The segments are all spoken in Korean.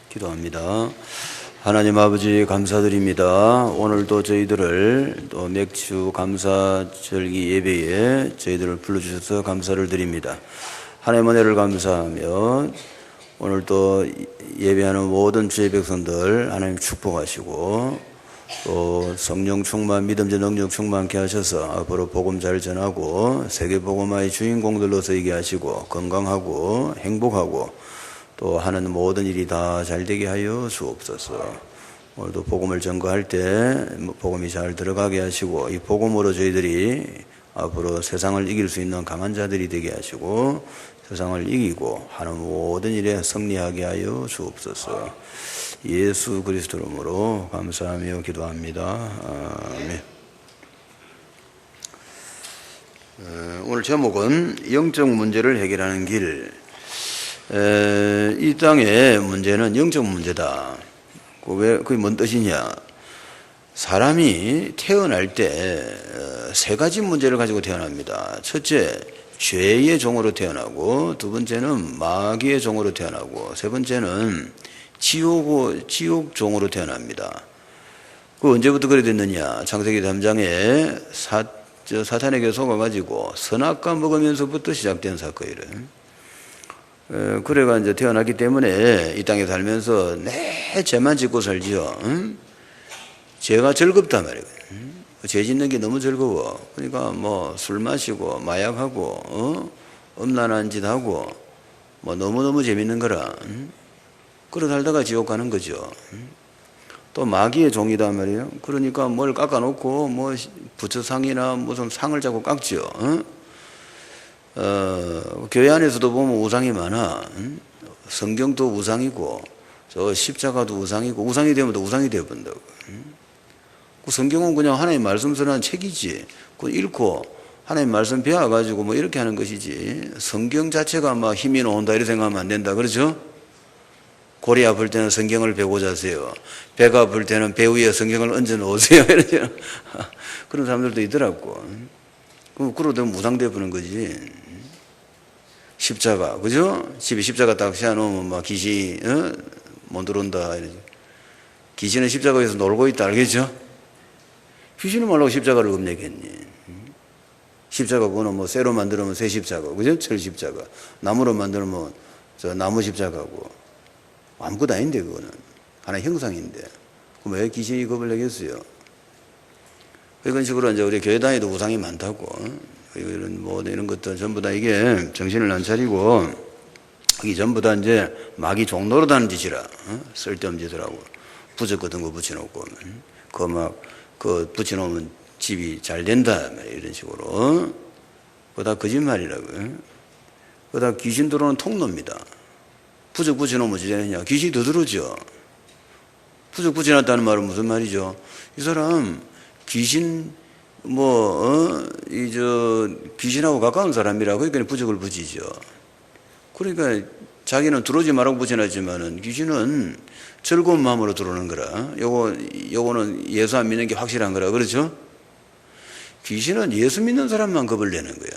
기도합니다. 하나님 아버지 감사드립니다. 오늘도 저희들을 또 맥주 감사절기 예배에 저희들을 불러주셔서 감사를 드립니다. 하나님의 은혜를 감사하며 오늘 또 예배하는 모든 주의 백성들 하나님 축복하시고 또 성령 충만, 믿음의 능력 충만케 하셔서 앞으로 복음 잘 전하고 세계 복음화의 주인공들로 서게 하시고 건강하고 행복하고 또 하는 모든 일이 다 잘되게 하여 주옵소서. 오늘도 복음을 전거할 때 복음이 잘 들어가게 하시고 이 복음으로 저희들이 앞으로 세상을 이길 수 있는 강한 자들이 되게 하시고 세상을 이기고 하는 모든 일에 승리하게 하여 주옵소서. 예수 그리스도 이름으로 감사하며 기도합니다. 아멘. 오늘 제목은 영적 문제를 해결하는 길. 이 땅의 문제는 영적 문제다. 그게 뭔 뜻이냐? 사람이 태어날 때 세 가지 문제를 가지고 태어납니다. 첫째, 죄의 종으로 태어나고, 두 번째는 마귀의 종으로 태어나고, 세 번째는 지옥 종으로 태어납니다. 그 언제부터 그래 됐느냐? 창세기 3장에 사탄에게 속아가지고 선악과 먹으면서부터 시작된 사건이래. 그래가 이제 태어났기 때문에 이 땅에 살면서 내 죄만 짓고 살지요. 응? 죄가 즐겁단 말이에요. 죄 짓는 게 너무 즐거워. 그러니까 뭐 술 마시고 마약하고 음란한 짓 하고 뭐 너무너무 재밌는 거라. 그러 살다가 지옥 가는 거죠. 또 마귀의 종이다 말이에요. 그러니까 뭘 깎아놓고 뭐 부처상이나 무슨 상을 자꾸 깎죠. 교회 안에서도 보면 우상이 많아. 성경도 우상이고 저 십자가도 우상이고 우상이 되면 또 우상이 되어본다고. 그 성경은 그냥 하나님 말씀서는 책이지. 그 읽고 하나님 말씀 배워가지고 뭐 이렇게 하는 것이지. 성경 자체가 막 힘이 나온다 이렇게 생각하면 안 된다. 그렇죠? 골이 아플 때는 성경을 베고 자세요. 배가 아플 때는 배 위에 성경을 얹어 놓으세요. 이러죠. 그런 사람들도 있더라고. 그러고 되면 무상되어 보는 거지. 십자가, 그죠? 집에 십자가 딱 세워놓으면 막 귀신이, 못 들어온다. 이러지. 귀신은 십자가에서 놀고 있다. 알겠죠? 귀신은 말라고 십자가를 겁내겠니? 십자가 그거는 뭐 쇠로 만들면 쇠 십자가, 그죠? 철 십자가. 나무로 만들면 저 나무 십자가고. 아무것도 아닌데, 그거는. 하나의 형상인데. 그럼 왜 귀신이 겁을 내겠어요? 이런 식으로 이제 우리 교회 다니도 우상이 많다고. 이런 뭐 이런 것들 전부 다 이게 정신을 안 차리고 이게 전부 다 이제 마귀 종노릇 하는 짓이라. 쓸데없는 짓을 하고 부적 같은 거 붙여놓고 그 붙여놓으면 집이 잘 된다 이런 식으로. 그거 다 거짓말이라고. 그거 다 귀신 들어오는 통로입니다. 부적 붙여놓으면 어찌 되느냐? 귀신이 더 들어오죠. 부적 붙여놨다는 말은 무슨 말이죠? 이 사람 귀신 귀신하고 가까운 사람이라 그러니까 부적을 붙이죠. 그러니까 자기는 들어오지 말라고 붙여놨지만은 귀신은 즐거운 마음으로 들어오는 거라. 요거는 예수 안 믿는 게 확실한 거라. 그렇죠? 귀신은 예수 믿는 사람만 겁을 내는 거야.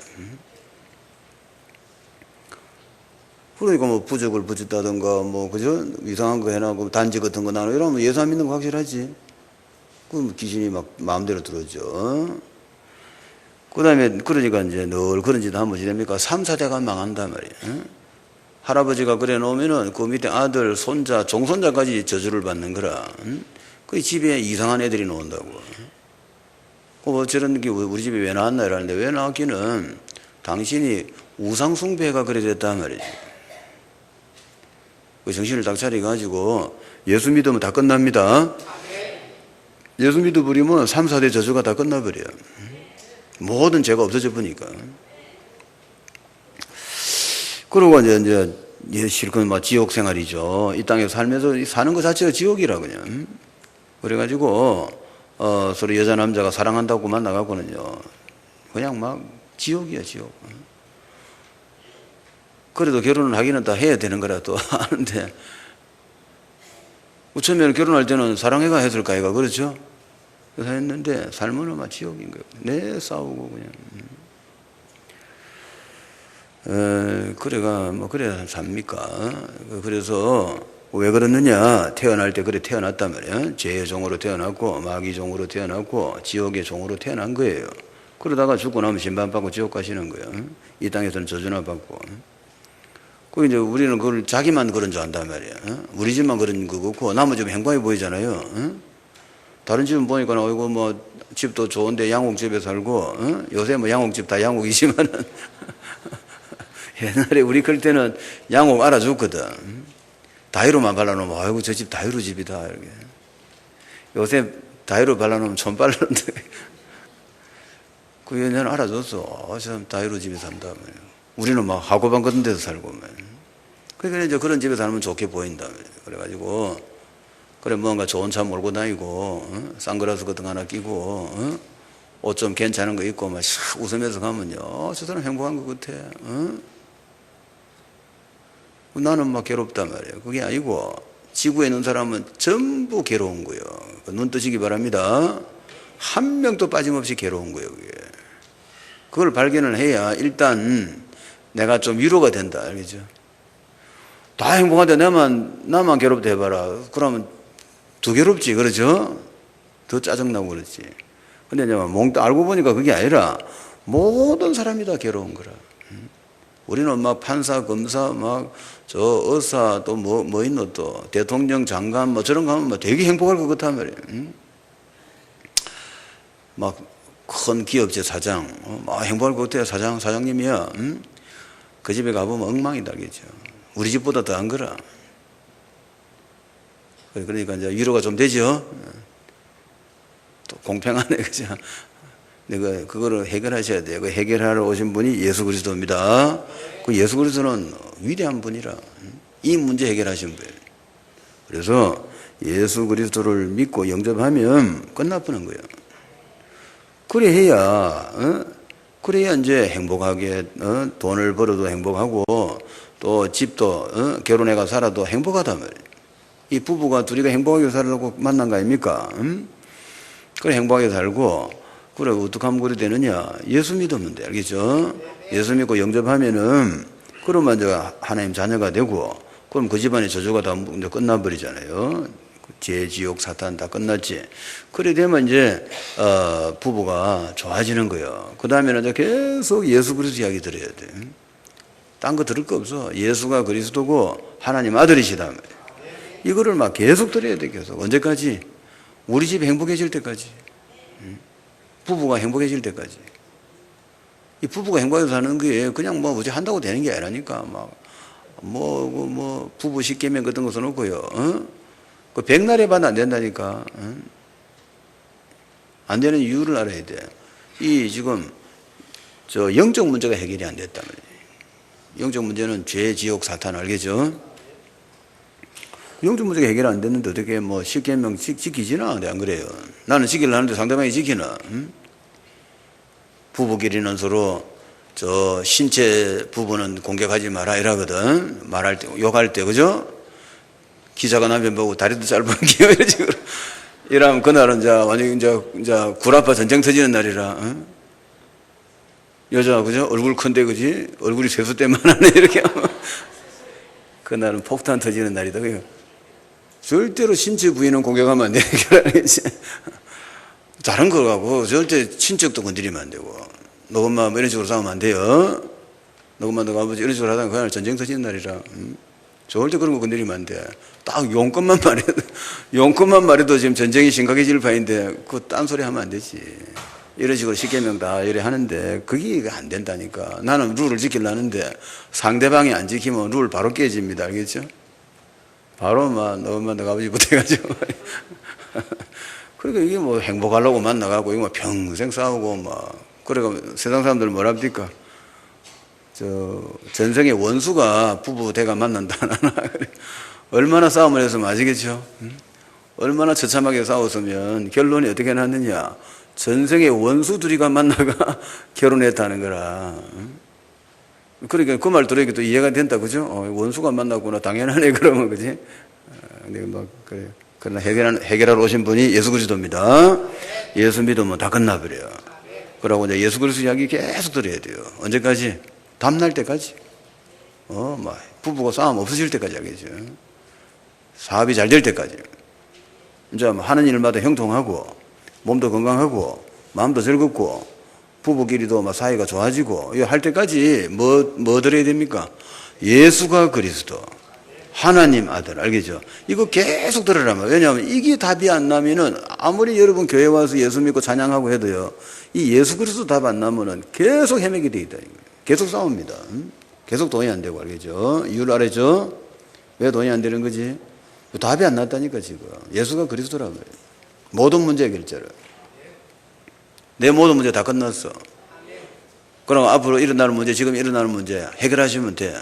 그러니까 뭐 부적을 붙였다든가 뭐 그죠? 이상한 거 해놔고 단지 같은 거 나누고 이러면 예수 안 믿는 거 확실하지. 그럼 귀신이 막 마음대로 들어오죠. 그 다음에 그러니까 이제 늘 그런 짓 하면 어찌 됩니까? 3, 4대가 망한단 말이에요. 할아버지가 그래 놓으면은 그 밑에 아들, 손자, 종손자까지 저주를 받는 거라. 그 집에 이상한 애들이 나온다고. 뭐 저런 게 우리 집에 왜 나왔나 이러는데 왜 나왔기는 당신이 우상숭배가 그래 됐단 말이지. 그 정신을 딱 차려가지고 예수 믿으면 다 끝납니다. 예수 믿어버리면 3, 4대 저주가 다 끝나버려요. 모든 죄가 없어져 보니까. 그러고 이제 실컷 막 지옥 생활이죠. 이 땅에 살면서 사는 것 자체가 지옥이라 그냥. 그래가지고 서로 여자 남자가 사랑한다고 만나가고는요. 그냥 막 지옥이야 지옥. 그래도 결혼을 하기는 다 해야 되는 거라 또 하는데 처음에는 결혼할 때는 사랑해가 했을까 이가 그렇죠? 그래서 했는데 삶은 아마 지옥인 거예요. 내 싸우고 그냥. 그래가 뭐 그래야 삽니까? 그래서 왜 그러느냐? 태어날 때 그래 태어났단 말이야. 죄의 종으로 태어났고 마귀 종으로 태어났고 지옥의 종으로 태어난 거예요. 그러다가 죽고 나면 심판받고 지옥 가시는 거예요. 이 땅에서는 저주나 받고. 그 이제 우리는 그걸 자기만 그런 줄 안단 말이야. 우리 집만 그런 거 같고 나머지 좀 행복해 보이잖아요. 다른 집은 보니까 어이구 뭐 집도 좋은데 양옥집에 살고 요새 뭐 양옥집 다 양옥이지만은 옛날에 우리 클 때는 양옥 알아줬거든. 다이로만 발라놓으면 아이고 저 집 다이로 집이다 이렇게. 요새 다이로 발라놓으면 촌 발라놓는데 그 옛날에는 알아줬어. 저 다이로 집에 산다. 우리는 막 학고방 같은 데서 살고. 그러니까 이제 그런 집에 살면 좋게 보인다. 그래가지고 그래 뭔가 좋은 차 몰고 다니고 선글라스 같은 거 하나 끼고 옷 좀 괜찮은 거 입고 막 웃으면서 가면요 저 사람 행복한 것 같아. 나는 막 괴롭단 말이에요. 그게 아니고 지구에 있는 사람은 전부 괴로운 거예요. 눈 뜨시기 바랍니다. 한 명도 빠짐없이 괴로운 거예요. 그게. 그걸 발견을 해야 일단 내가 좀 위로가 된다. 알겠죠? 다 행복한데 나만 괴롭다 해봐라. 그러면 더 괴롭지. 그렇죠? 더 짜증나고 그렇지. 근데 이제 몽땅 알고 보니까 그게 아니라 모든 사람이 다 괴로운 거라. 우리는 막 판사, 검사, 막 저 의사 또 뭐 있노 또 대통령, 장관 뭐 저런 거 하면 막 되게 행복할 것 같단 말이에요. 막 큰 기업체 사장, 막 행복할 것 같아요. 사장님이야. 그 집에 가보면 엉망이다, 그죠? 우리 집보다 더 안 그라. 그러니까 이제 위로가 좀 되죠. 또 공평하네, 그죠? 내가 그거를 해결하셔야 돼요. 그 해결하러 오신 분이 예수 그리스도입니다. 그 예수 그리스도는 위대한 분이라 이 문제 해결하신 분이에요. 그래서 예수 그리스도를 믿고 영접하면 끝나버는 거예요. 그래야 이제 행복하게 돈을 벌어도 행복하고 또 집도 결혼해가 살아도 행복하단 말이에요. 이 부부가 둘이가 행복하게 살려고 만난 거 아닙니까? 그래 행복하게 살고 그래 어떻게 하면 그래 되느냐? 예수 믿으면 돼. 알겠죠? 예수 믿고 영접하면은 그러면 이제 하나님 자녀가 되고 그럼 그 집안의 저주가 다 이제 끝나버리잖아요. 죄, 지옥, 사탄 다 끝났지. 그래 되면 이제 부부가 좋아지는 거예요. 그 다음에는 이제 계속 예수 그리스도 이야기 들어야 돼. 딴 거 들을 거 없어. 예수가 그리스도고 하나님 아들이시다 말이에요. 이거를 막 계속 들어야 돼. 계속 언제까지? 우리 집 행복해질 때까지. 부부가 행복해질 때까지. 이 부부가 행복해서 사는 게 그냥 뭐 어찌 한다고 되는 게 아니라니까. 막 부부 십계명 같은 거 써놓고요. 그 백날에 봐도 안 된다니까. 안 되는 이유를 알아야 돼. 이 지금 저 영적 문제가 해결이 안 됐단 말이에요. 영적 문제는 죄, 지옥, 사탄 알겠죠? 영적 문제가 해결 안 됐는데 어떻게 뭐 십계명 지키지나? 안 그래요. 나는 지키려 하는데 상대방이 지키나? 부부끼리는 서로 저 신체 부분은 공격하지 마라 이러거든. 말할 때, 욕할 때, 그죠? 기자가 남편 보고 다리도 짧은 기어 이런 식으로. 이러면 그날은 완전히 이제 구라파 전쟁 터지는 날이라. 여자, 그죠? 얼굴 큰데, 그지? 얼굴이 세수 때만 하네, 이렇게 하면. 그날은 폭탄 터지는 날이다, 그요? 절대로 신체 부위는 공격하면 안 돼. 다른 거 갖고 절대 친척도 건드리면 안 되고. 너 엄마 뭐 이런 식으로 싸우면 안 돼요. 너 엄마 너 아버지 이런 식으로 하다가 그날 전쟁 터지는 날이라. 절대 그런 거 건드리면 안 돼. 딱 용건만 말해도 지금 전쟁이 심각해질 판인데 그거 딴소리 하면 안 되지. 이런 식으로 십계명 다 이래 하는데 그게 안 된다니까. 나는 룰을 지키려는데 상대방이 안 지키면 룰 바로 깨집니다. 알겠죠? 바로 막 너 엄마 너 아버지부터 해가지고 그러니까 이게 뭐 행복하려고 만나가고 이거 뭐 평생 싸우고 막 그래가 세상 사람들 뭐랍니까? 저 전생의 원수가 부부 대가 만난다. 얼마나 싸움을 했으면 아시겠죠? 얼마나 처참하게 싸웠으면 결론이 어떻게 났느냐? 전생의 원수 둘이가 만나가 결혼했다는 거라. 그러니까 그 말 들으니까 또 이해가 된다, 그죠? 원수가 만났구나, 당연하네, 그러면, 그지? 근데 뭐, 그래. 그러나 해결하러 오신 분이 예수 그리스도입니다. 예수 믿으면 다 끝나버려요. 그러고 이제 예수 그리스도 이야기 계속 들어야 돼요. 언제까지? 다음날 때까지. 막, 부부가 싸움 없어질 때까지 하겠죠. 사업이 잘 될 때까지. 이제 하는 일마다 형통하고, 몸도 건강하고, 마음도 즐겁고, 부부끼리도 막 사이가 좋아지고, 이거 할 때까지 뭐 들어야 됩니까? 예수가 그리스도, 하나님 아들, 알겠죠? 이거 계속 들으라면. 왜냐하면 이게 답이 안 나면은 아무리 여러분 교회 와서 예수 믿고 찬양하고 해도요, 이 예수 그리스도 답 안 나면은 계속 헤매게 돼 있다. 계속 싸웁니다. 계속 돈이 안 되고, 알겠죠? 이유를 알았죠? 왜 돈이 안 되는 거지? 답이 안 났다니까, 지금. 예수가 그리스도란 말이에요. 모든 문제 해결자를. 내 모든 문제 다 끝났어. 그럼 앞으로 일어나는 문제, 지금 일어나는 문제 해결하시면 돼.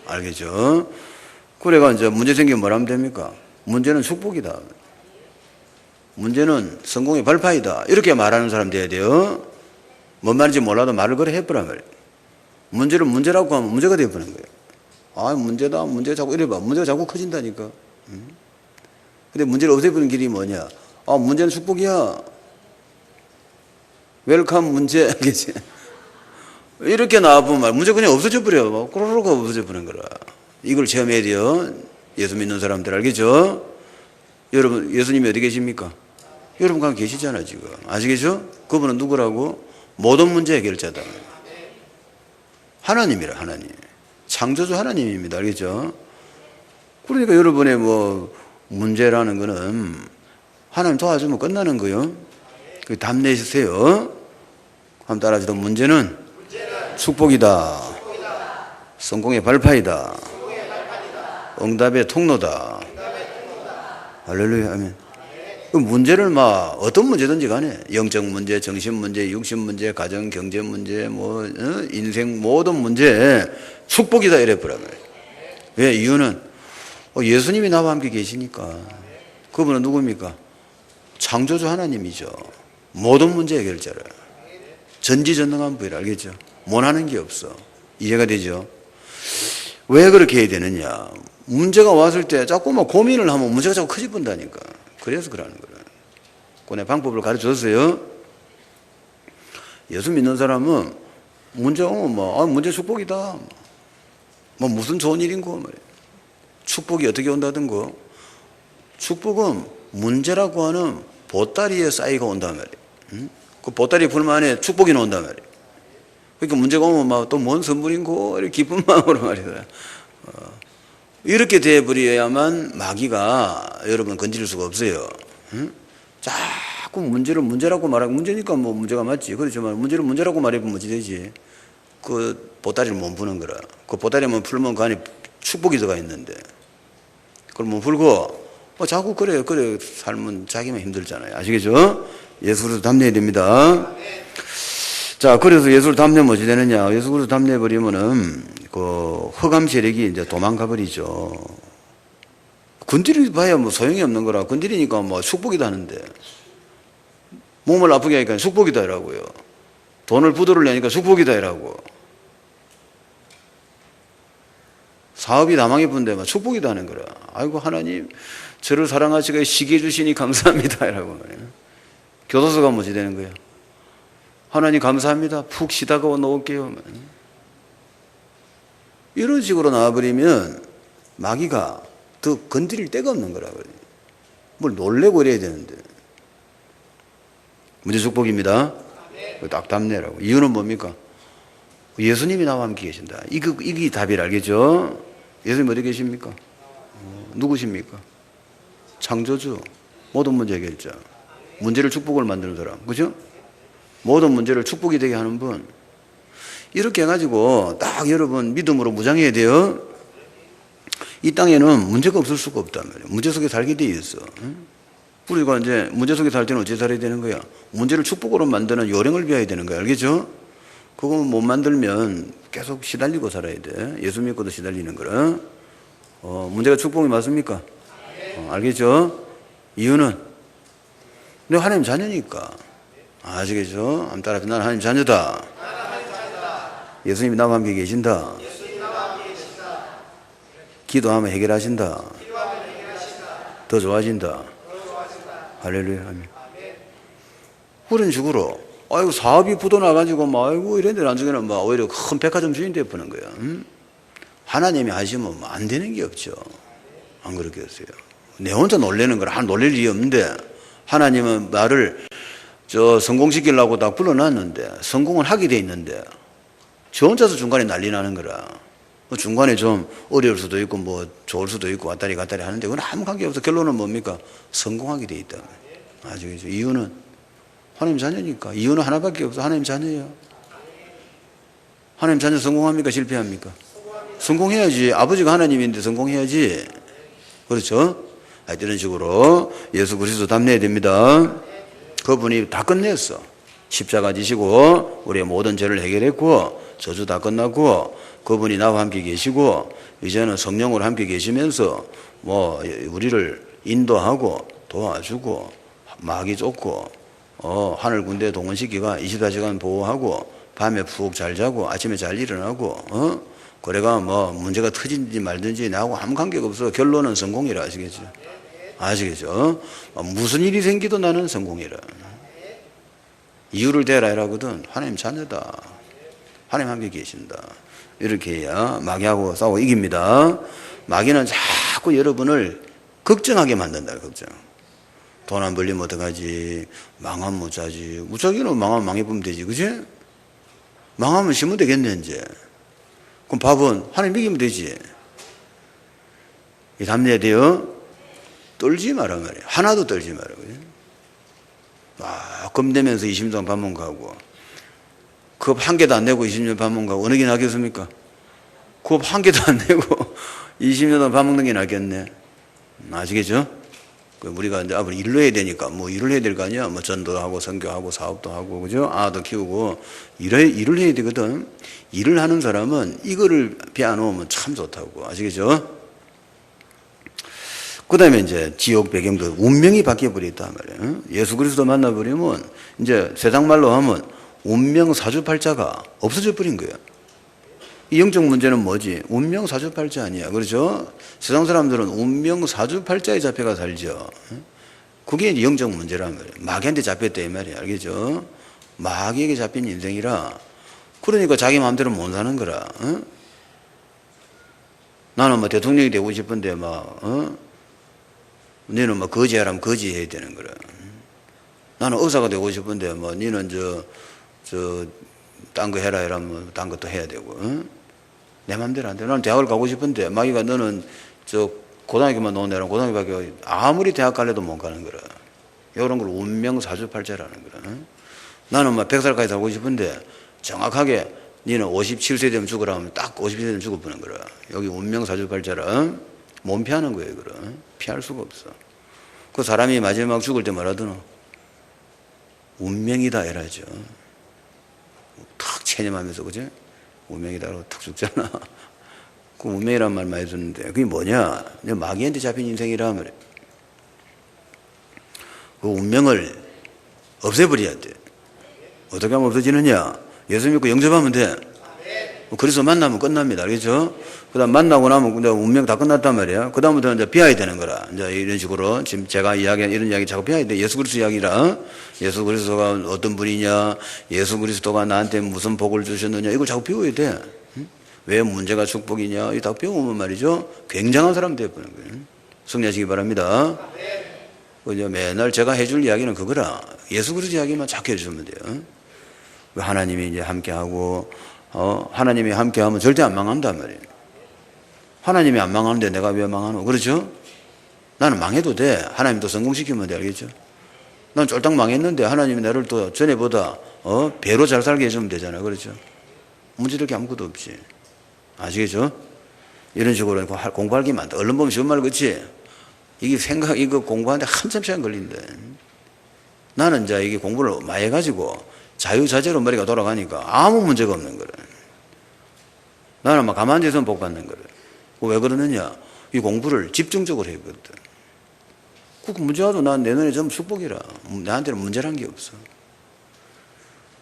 알겠죠? 그래가 이제 문제 생기면 뭘 하면 됩니까? 문제는 축복이다. 문제는 성공의 발판이다. 이렇게 말하는 사람 돼야 돼요. 뭔 말인지 몰라도 말을 그래 해보란 말이에요. 문제를 문제라고 하면 문제가 되어버리는 거예요. 아, 문제다. 문제가 자꾸 이래봐. 문제가 자꾸 커진다니까. 근데 문제를 없애버리는 길이 뭐냐? 아, 문제는 축복이야. 웰컴 문제. 알겠지? 이렇게 나와보면 문제 그냥 없어져 버려. 꼬로록 없어져 버리는 거라. 이걸 체험해야 돼요. 예수 믿는 사람들, 알겠죠? 여러분, 예수님이 어디 계십니까? 여러분 가 계시잖아, 지금. 아시겠죠? 그분은 누구라고? 모든 문제 해결자다. 하나님이라, 하나님. 창조주 하나님입니다. 알겠죠? 그러니까 여러분의 문제라는 거는 하나님 도와주면 끝나는 거요. 그 답 내주세요. 한번 따라하시죠. 문제는 축복이다. 성공의 발판이다. 응답의 통로다. 할렐루야, 아멘. 그 문제를 어떤 문제든지 간에 영적 문제, 정신 문제, 육신 문제, 가정, 경제 문제, 인생 모든 문제 축복이다 이래 버려요. 왜? 이유는 예수님이 나와 함께 계시니까. 그분은 누굽니까? 창조주 하나님이죠. 모든 문제 해결자를. 전지전능한 분이라, 알겠죠? 못하는 게 없어. 이해가 되죠? 왜 그렇게 해야 되느냐? 문제가 왔을 때 자꾸만 고민을 하면 문제가 자꾸 커져본다니까. 그래서 그러는 거예요. 그 방법을 가르쳐줬어요. 예수 믿는 사람은 문제가 오면 문제 축복이다. 무슨 좋은 일인고 말이에요. 축복이 어떻게 온다든 거. 축복은 문제라고 하는 보따리에 쌓이가 온단 말이에요. 그 보따리 불만에 축복이 나온단 말이에요. 그러니까 문제가 오면 또 뭔 선물인고 이렇게 기쁜 마음으로 말이에요. 이렇게 돼버려야만 마귀가 여러분 건질 수가 없어요. 자꾸 문제를 문제라고 말하고, 문제니까 문제가 맞지. 그렇지만 문제를 문제라고 말해보면 어찌 되지? 그 보따리를 못 푸는 거라. 그 보따리만 풀면 그 안에 축복이 들어가 있는데. 그걸 못 풀고, 자꾸 그래 살면 자기만 힘들잖아요. 아시겠죠? 예수를 담내야 됩니다. 자, 그래서 예수를 담내면 어찌 되느냐? 예수 그리스도 담내버리면은, 흑암 세력이 이제 도망가 버리죠. 건드리 봐야 소용이 없는 거라. 건드리니까 축복이다 하는데. 몸을 아프게 하니까 축복이다 이라고요. 돈을 부도를 내니까 축복이다 이라고. 사업이 다 망해본데 축복이다 하는 거라. 아이고, 하나님, 저를 사랑하시고 쉬게 해주시니 감사합니다 이라고 말이에요. 교도소가 뭐지 되는 거예요? 하나님 감사합니다. 푹 쉬다가 놓을게요. 이런 식으로 나와버리면 마귀가 더 건드릴 데가 없는 거라고요. 뭘 놀래고 이래야 되는데. 문제 축복입니다. 딱 답내라고. 이유는 뭡니까? 예수님이 나와 함께 계신다. 이게 답이라, 알겠죠? 예수님 어디 계십니까? 누구십니까? 창조주. 모든 문제 해결자. 문제를 축복을 만드는 사람. 그죠? 모든 문제를 축복이 되게 하는 분. 이렇게 해가지고 딱 여러분 믿음으로 무장해야 돼요. 이 땅에는 문제가 없을 수가 없단 말이에요. 문제 속에 살게 돼 있어. 우리가 이제 문제 속에 살 때는 어찌 살아야 되는 거야? 문제를 축복으로 만드는 요령을 배워야 되는 거야. 알겠죠? 그거 못 만들면 계속 시달리고 살아야 돼. 예수 믿고도 시달리는 거라. 문제가 축복이 맞습니까? 알겠죠? 이유는 내가 하나님 자녀니까. 아시겠죠? 한번 따라서 나는 하나님 자녀다. 예수님이 나와 함께 계신다. 기도하면 해결하신다. 더 좋아진다. 할렐루야. 아멘. 그런 식으로 아이고 사업이 부도나가지고 아이고 이런 데 나중에는 오히려 큰 백화점 주인 되어보는 거야. 하나님이 하시면 안 되는 게 없죠. 안 그렇겠어요? 내 혼자 놀라는 거라. 놀랄 일이 없는데 하나님은 나를 성공시키려고 다 불러놨는데 성공을 하게 돼 있는데 저 혼자서 중간에 난리 나는 거라. 중간에 좀 어려울 수도 있고 뭐 좋을 수도 있고 왔다리 갔다리 하는데 그건 아무 관계없어. 결론은 뭡니까? 성공하게 돼 있다. 아시겠죠? 이유는 하나님 자녀니까. 이유는 하나밖에 없어. 하나님 자녀예요. 하나님 자녀 성공합니까? 실패합니까? 성공해야지. 아버지가 하나님인데 성공해야지. 그렇죠? 이런 식으로 예수 그리스도 담내야 됩니다. 그분이 다 끝냈어. 십자가 지시고 우리의 모든 죄를 해결했고 저주 다 끝났고 그분이 나와 함께 계시고 이제는 성령으로 함께 계시면서 뭐 우리를 인도하고 도와주고 마귀 쫓고 하늘 군대 동원시키가 24시간 보호하고 밤에 푹 잘 자고 아침에 잘 일어나고 그래가 뭐 문제가 터진지 말든지 나하고 아무 관계가 없어. 결론은 성공이라. 아시겠죠? 아시겠죠? 무슨 일이 생기도 나는 성공이라. 이유를 대라 이라거든. 하나님 자녀다. 하나님 함께 계신다. 이렇게 해야 마귀하고 싸우고 이깁니다. 마귀는 자꾸 여러분을 걱정하게 만든다. 걱정. 돈 안 벌리면 어떡하지? 망하면 못하지. 무작위로 망하면 망해보면 되지. 그치? 망하면 쉬면 되겠네 이제. 그럼 밥은 하나님 이기면 되지. 이 담내야 돼요. 떨지 마라 말이야. 하나도 떨지 마라. 겁내면서 20년 동안 반문 가고 급 한 개도 안 내고 20년 반문 가고 어느 게 낫겠습니까? 급 한 개도 안 내고 20년 동안 밥 먹는 게 낫겠네. 아시겠죠? 우리가 이제 앞으로 일을 해야 되니까 뭐 일을 해야 될 거 아니야. 뭐 전도 하고 선교하고 사업도 하고 그죠? 아도 키우고 일을 해야 되거든. 일을 하는 사람은 이거를 빼놓으면 참 좋다고. 아시겠죠? 그 다음에 이제 지옥 배경도 운명이 바뀌어버렸단 말이에요. 예수 그리스도 만나버리면 이제 세상 말로 하면 운명 사주팔자가 없어져 버린 거예요. 이 영적 문제는 뭐지? 운명 사주팔자 아니야. 그렇죠? 세상 사람들은 운명 사주팔자에 잡혀가 살죠. 그게 이제 영적 문제란 말이에요. 마귀한테 잡혔다 이 말이야. 알겠죠? 마귀에게 잡힌 인생이라 그러니까 자기 마음대로 못 사는 거라. 나는 뭐 대통령이 되고 싶은데 너는 뭐 거지하라면 거지해야 되는 거라. 나는 의사가 되고 싶은데 뭐 너는 딴 거 해라 이러면 딴 것도 해야 되고. 내 맘대로 안 돼. 나는 대학을 가고 싶은데 마귀가 너는 고등학교만 나오내라. 고등학교밖에 아무리 대학 갈래도 못 가는 거라. 이런 걸 운명사주팔자라는 거라. 나는 막 100살까지 살고 싶은데 정확하게 너는 57세 되면 죽으라 하면 딱 57세 되면 죽어보는 거라. 여기 운명사주팔자라. 몸 피하는 거예요. 그래. 피할 수가 없어. 그 사람이 마지막 죽을 때 뭐라더노? 운명이다 이라죠. 탁 체념하면서 그죠? 운명이다라고 탁 죽잖아. 그 운명이란 말 많이 듣는데 그게 뭐냐? 마귀한테 잡힌 인생이라 말이야. 그 운명을 없애버려야 돼. 어떻게 하면 없어지느냐? 예수 믿고 영접하면 돼. 그래서 만나면 끝납니다. 알겠죠? 그 다음 만나고 나면 이제 운명 다 끝났단 말이에요. 그 다음부터 이제 비워야 되는 거라. 이제 이런 식으로 지금 제가 이야기한 이런 이야기 자꾸 비워야 돼. 예수 그리스도 이야기라. 예수 그리스도가 어떤 분이냐. 예수 그리스도가 나한테 무슨 복을 주셨느냐. 이걸 자꾸 비워야 돼. 왜 문제가 축복이냐. 이거 다 비우면 말이죠. 굉장한 사람 되어버리는 거예요. 승리하시기 바랍니다. 이제 맨날 제가 해줄 이야기는 그거라. 예수 그리스도 이야기만 자꾸 해주면 돼요. 하나님이 이제 함께하고 하나님이 함께하면 절대 안 망한단 말이에요. 하나님이 안 망하는데 내가 왜 망하노? 그렇죠? 나는 망해도 돼. 하나님도 성공시키면 돼. 알겠죠? 난 쫄딱 망했는데 하나님이 나를 또 전에보다 배로 잘 살게 해주면 되잖아요. 그렇죠? 문제될 게 아무것도 없지. 아시겠죠? 이런 식으로 공부할 게 많다. 얼른 보면 쉬운 말 그렇지? 이게 이거 공부하는데 한참 시간 걸린대. 나는 이제 이게 공부를 많이 해가지고 자유자재로 머리가 돌아가니까 아무 문제가 없는 거래. 나는 막 가만히 있으면 복 받는 거래. 왜 그러느냐? 이 공부를 집중적으로 했거든. 그 문제 와도 난 내 눈에 전부 축복이라. 나한테는 문제란 게 없어.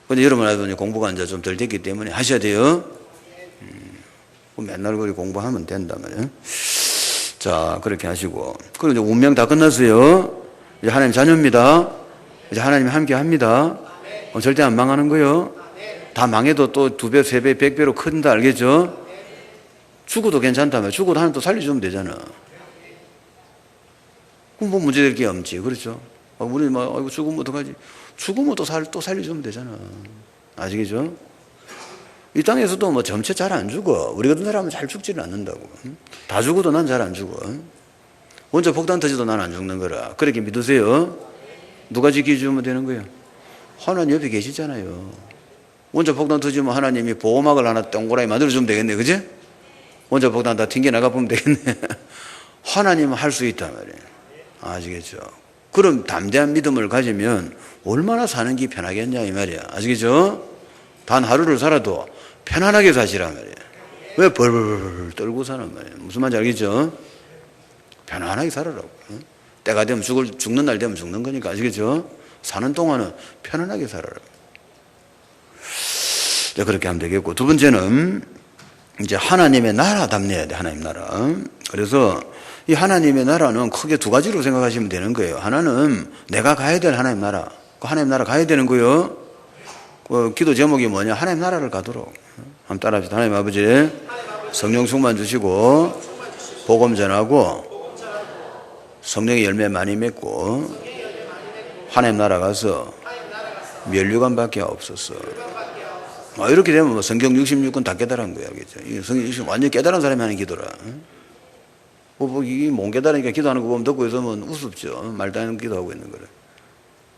근데 여러분한테 공부가 이제 좀 덜 됐기 때문에 하셔야 돼요. 맨날 그리 공부하면 된다 말이에요. 자, 그렇게 하시고. 그리고 이제 운명 다 끝났어요. 이제 하나님 자녀입니다. 이제 하나님이 함께 합니다. 절대 안 망하는 거요. 다 망해도 또 2배, 3배, 100배로 큰다. 알겠죠? 죽어도 괜찮다며. 죽어도 하나님 또 살려주면 되잖아. 그럼 뭐 문제될 게 없지. 그렇죠? 우리 막, 아이고, 죽으면 어떡하지? 죽으면 또 살려주면 되잖아. 아시겠죠? 이 땅에서도 뭐 전체 잘 안 죽어. 우리 같은 사람은 잘 죽지는 않는다고. 다 죽어도 난 잘 안 죽어. 먼저 폭탄 터져도 난 안 죽는 거라. 그렇게 믿으세요. 누가 지켜주면 되는 거예요? 하나님 옆에 계시잖아요. 먼저 폭탄 터지면 하나님이 보호막을 하나 동그라미 만들어주면 되겠네. 그지? 먼저 폭탄 다 튕겨나가 보면 되겠네. 하나님은 할 수 있단 말이에요. 아시겠죠? 그럼 담대한 믿음을 가지면 얼마나 사는 게 편하겠냐 이 말이야. 아시겠죠? 단 하루를 살아도 편안하게 사시란 말이에요. 왜 벌벌 떨고 사는 말이에요. 무슨 말인지 알겠죠? 편안하게 살아라고. 때가 되면 죽는 날 되면 죽는 거니까. 아시겠죠? 사는 동안은 편안하게 살아라고. 네, 그렇게 하면 되겠고, 두 번째는 이제 하나님의 나라 담내야 돼. 하나님 나라. 그래서 이 하나님의 나라는 크게 두 가지로 생각하시면 되는 거예요. 하나는 내가 가야 될 하나님 나라. 그 하나님 나라 가야 되는 거예요. 그 기도 제목이 뭐냐? 하나님 나라를 가도록. 한번 따라합시다. 하나님 아버지, 성령 충만 주시고 복음 전하고 성령의 열매 많이 맺고 하나님 나라 가서 면류관 받게 없었어. 이렇게 되면 뭐 성경 66권 다 깨달은 거야. 알겠죠? 성경 66권 완전 깨달은 사람이 하는 기도라. 이게 못 깨달으니까 기도하는 거 보면 듣고 있으면 우습죠. 말도 안 하는 기도하고 있는 거를.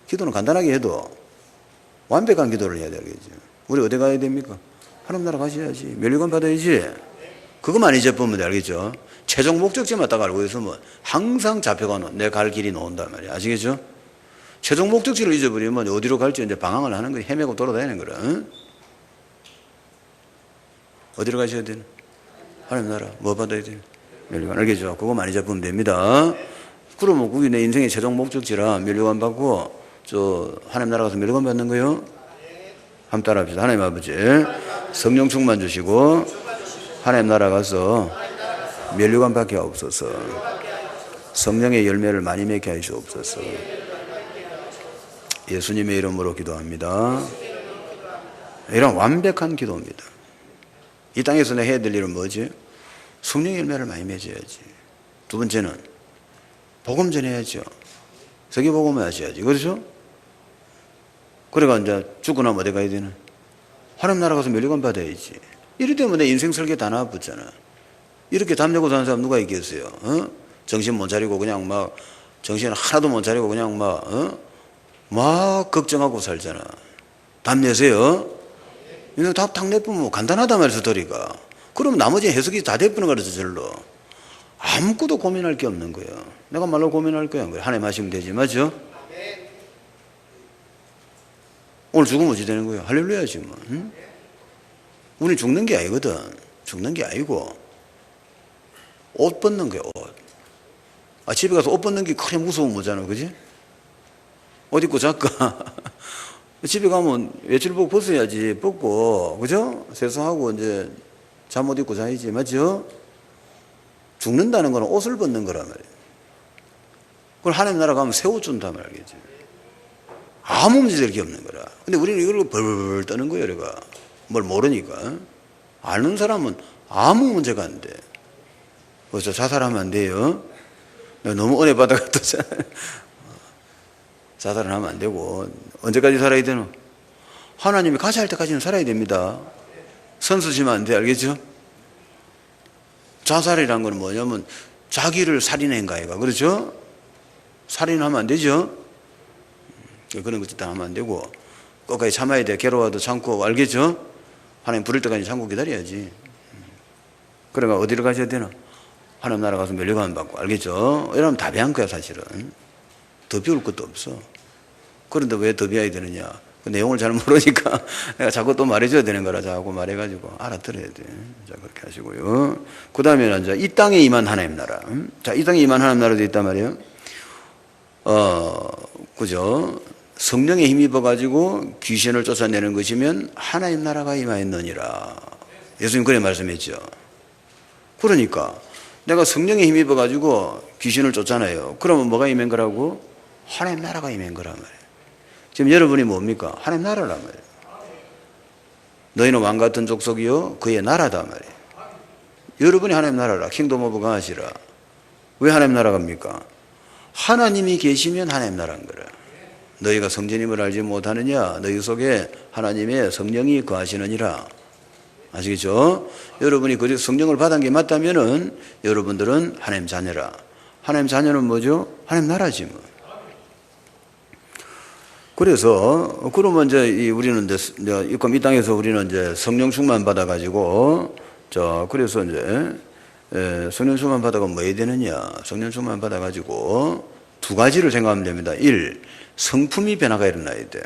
기도는 간단하게 해도 완벽한 기도를 해야 되겠죠. 우리 어디 가야 됩니까? 하나님 나라 가셔야지. 면류관 받아야지. 그것만 잊어보면 돼. 알겠죠? 최종 목적지만 딱 알고 있으면 항상 잡혀가는 내 갈 길이 나온단 말이야. 아시겠죠? 최종 목적지를 잊어버리면 어디로 갈지 이제 방황을 하는 거야. 헤매고 돌아다니는 거라. 응? 어디로 가셔야 되나? 하나님 나라. 뭐 받아야 되나? 면류관. 알겠죠? 그거만 잊어보면 됩니다. 그러면 그게 내 인생의 최종 목적지라 면류관 받고 하나님 나라 가서 면류관 받는 거요? 한번 따라 합시다. 하나님 아버지, 성령 충만 주시고 하나님 나라 가서 면류관 받게 하옵소서. 성령의 열매를 많이 맺게 하시옵소서. 예수님의 이름으로 기도합니다. 이런 완벽한 기도입니다. 이 땅에서 내가 해야 될 일은 뭐지? 성령의 열매를 많이 맺어야지. 두 번째는 복음 전해야죠. 세계복음을 하셔야지. 그렇죠? 그래가 이제 죽고 나면 어디 가야 되나? 하나님 나라 가서 면류관 받아야지. 이리 때문에 인생 설계 다 나와붙잖아. 이렇게 담내고 사는 사람 누가 있겠어요? 정신 못 차리고 그냥 막 정신 하나도 못 차리고 그냥 막 걱정하고 살잖아. 담내세요. 인생 딱 내뿜으면 간단하단 말이야, 스토리가. 그러면 나머지 해석이 다 돼버는 거라서 절로. 아무것도 고민할 게 없는 거야. 내가 말로 고민할 거야. 하나님 하시면 되지, 맞죠? 오늘 죽으면 어찌 되는 거야? 할렐루야지 뭐. 응? 우리 죽는 게 아니거든. 죽는 게 아니고 옷 벗는 거야, 옷. 집에 가서 옷 벗는 게 크게 무서운 거잖아, 그지? 옷 입고 잘까? 집에 가면 외출복 벗어야지. 벗고, 그죠? 세수하고 이제 잠옷 입고 자야지, 맞죠? 죽는다는 거는 옷을 벗는 거란 말이에요. 그걸 하나님 나라 가면 새 옷 준단 말이겠지. 아무 문제 될 게 없는 거라. 근데 우리는 이걸 벌벌 떠는 거예요, 우리가. 뭘 모르니까. 아는 사람은 아무 문제가 안 돼. 그래서 자살하면 안 돼요. 너무 은혜 받아갔다. 자살은 하면 안 되고. 언제까지 살아야 되노? 하나님이 가셔야 할 때까지는 살아야 됩니다. 선수시면 안 돼. 알겠죠? 자살이란 건 뭐냐면 자기를 살인한 거야. 그렇죠? 살인하면 안 되죠? 그런 것도 다 하면 안 되고 끝까지 참아야 돼. 괴로워도 참고. 알겠죠? 하나님 부를 때까지 참고 기다려야지. 그러니까 어디로 가셔야 되나? 하나님 나라 가서 면류관 받고. 알겠죠? 이러면 다 배한 거야 사실은. 더 배울 것도 없어. 그런데 왜 더 배워야 되느냐? 그 내용을 잘 모르니까 내가 자꾸 또 말해줘야 되는 거라 자꾸 말해가지고 알아들어야 돼. 자, 그렇게 하시고요. 그 다음에는 이제 이 땅에 임한 하나님 나라. 자, 이 땅에 임한 하나님 나라도 있단 말이에요. 그죠? 성령에 힘입어가지고 귀신을 쫓아내는 것이면 하나님 나라가 임하였느니라. 예수님 그래 말씀했죠. 그러니까 내가 성령에 힘입어가지고 귀신을 쫓잖아요. 그러면 뭐가 임한 거라고? 하나님 나라가 임한 거란 말이에요. 지금 여러분이 뭡니까? 하나님 나라란 말이에요. 너희는 왕같은 족속이요 그의 나라다 말이에요. 여러분이 하나님 나라라. 킹덤 오브 가시라. 왜 하나님 나라갑니까? 하나님이 계시면 하나님 나라는 거라. 너희가 성전임을 알지 못하느냐? 너희 속에 하나님의 성령이 거하시느니라. 아시겠죠? 여러분이 그 성령을 받은 게 맞다면은 여러분들은 하나님 자녀라. 하나님 자녀는 뭐죠? 하나님 나라지 뭐. 그래서 그러면 이제 우리는 이제 이 땅에서 우리는 이제 성령 충만 받아가지고 그래서 이제 성령 충만 받아가 뭐 해야 되느냐? 성령 충만 받아가지고 두 가지를 생각하면 됩니다. 1. 성품이 변화가 일어나야 돼.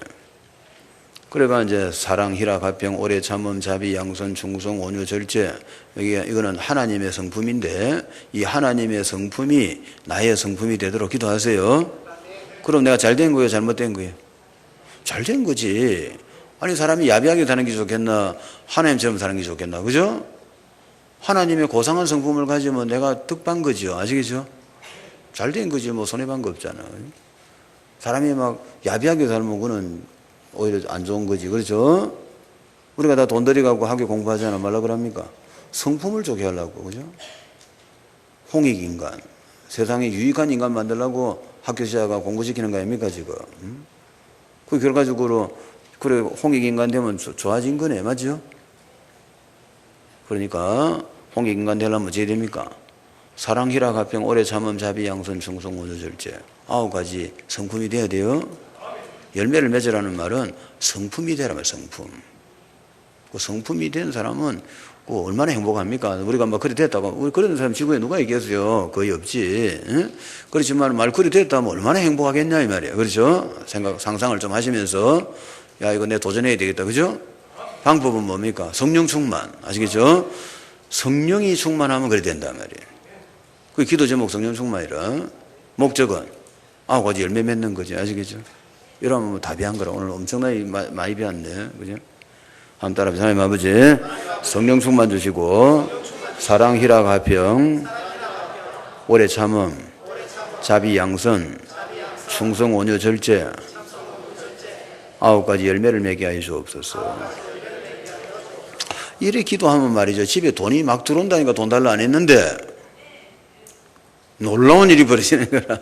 그래가 이제 사랑, 희락, 화평, 오래 참음, 자비, 양선, 충성, 온유, 절제. 이거는 하나님의 성품인데 이 하나님의 성품이 나의 성품이 되도록 기도하세요. 그럼 내가 잘된 거예요? 잘못된 거예요? 잘된 거지. 아니 사람이 야비하게 사는 게 좋겠나? 하나님처럼 사는 게 좋겠나? 그죠? 하나님의 고상한 성품을 가지면 내가 득한 거죠. 아시겠죠? 잘된 거지. 뭐 손해본 거 없잖아. 사람이 막 야비하게 살면 그거는 오히려 안 좋은 거지. 그렇죠? 우리가 다 돈 들여갖고 학교 공부하잖아. 말라 그럽니까? 성품을 좋게 하려고. 그죠? 홍익 인간. 세상에 유익한 인간 만들려고 학교 시작하고 공부시키는 거 아닙니까, 지금? 그 결과적으로, 그래, 홍익 인간 되면 좋아진 거네. 맞죠? 그러니까, 홍익 인간 되려면 어찌 해야 됩니까? 사랑, 희락, 화평, 오래 참음, 자비, 양선, 충성, 온유, 절제. 9가지 성품이 돼야 돼요. 열매를 맺으라는 말은 성품이 되라면 성품. 그 성품이 된 사람은 그 얼마나 행복합니까? 우리가 막 그리 됐다고, 우리 그런 사람 지구에 누가 있겠어요? 거의 없지. 응? 그렇지만 말 그리 됐다면 얼마나 행복하겠냐 이 말이에요. 그렇죠? 상상을 좀 하시면서 야 이거 내 도전해야 되겠다. 그죠? 방법은 뭡니까? 성령 충만. 아시겠죠? 성령이 충만하면 그래 된단 말이에요. 그 기도 제목 성령 충만이라. 목적은 9가지 열매 맺는 거지. 아시겠죠? 이러면 뭐 답이 한 거라. 오늘 엄청나게 많이 배웠네. 그죠? 한번 따라합시다. 하나님 아버지, 성령 충만 주시고, 사랑, 희락, 화평, 오래 참음, 자비, 양선, 충성, 온유, 절제, 9가지 열매를 맺게 하여 주옵소서. 이래 기도하면 말이죠. 집에 돈이 막 들어온다니까 돈 달라 안 했는데, 놀라운 일이 벌어지는 거라.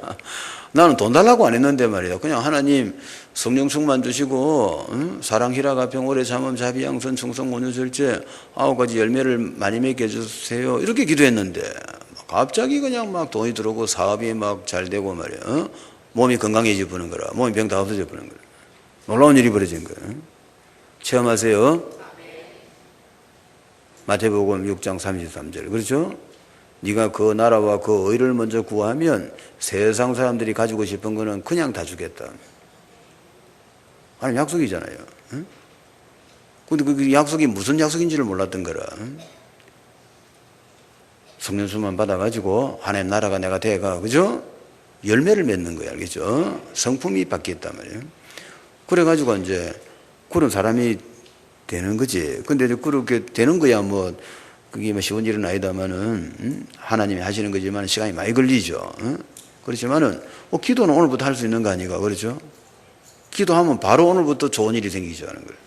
나는 돈 달라고 안 했는데 말이야. 그냥 하나님 성령 충만 주시고 사랑, 희락, 화평, 오래 참음, 자비, 양선, 충성, 온유, 절제 9가지 열매를 많이 맺게 해주세요. 이렇게 기도했는데 갑자기 그냥 막 돈이 들어오고 사업이 막 잘 되고 말이야. 몸이 건강해져 보는 거라. 몸이 병 다 없어져 보는 거라. 놀라운 일이 벌어진 거야. 체험하세요. 마태복음 6장 33절. 그렇죠? 네가 그 나라와 그 의를 먼저 구하면 세상 사람들이 가지고 싶은 거는 그냥 다 주겠다. 아니 약속이잖아요. 응? 근데 그 약속이 무슨 약속인지를 몰랐던 거라. 응? 성령수만 받아가지고 하나님 나라가 내가 돼가, 그죠? 열매를 맺는 거야. 알겠죠? 성품이 바뀌었단 말이에요. 그래가지고 이제 그런 사람이 되는 거지. 근데 그렇게 되는 거야 뭐 그게 뭐 쉬운 일은 아니다마는 하나님이 하시는 거지만 시간이 많이 걸리죠. 그렇지만은 기도는 오늘부터 할 수 있는 거 아니가, 그렇죠? 기도하면 바로 오늘부터 좋은 일이 생기죠 하는 거예요.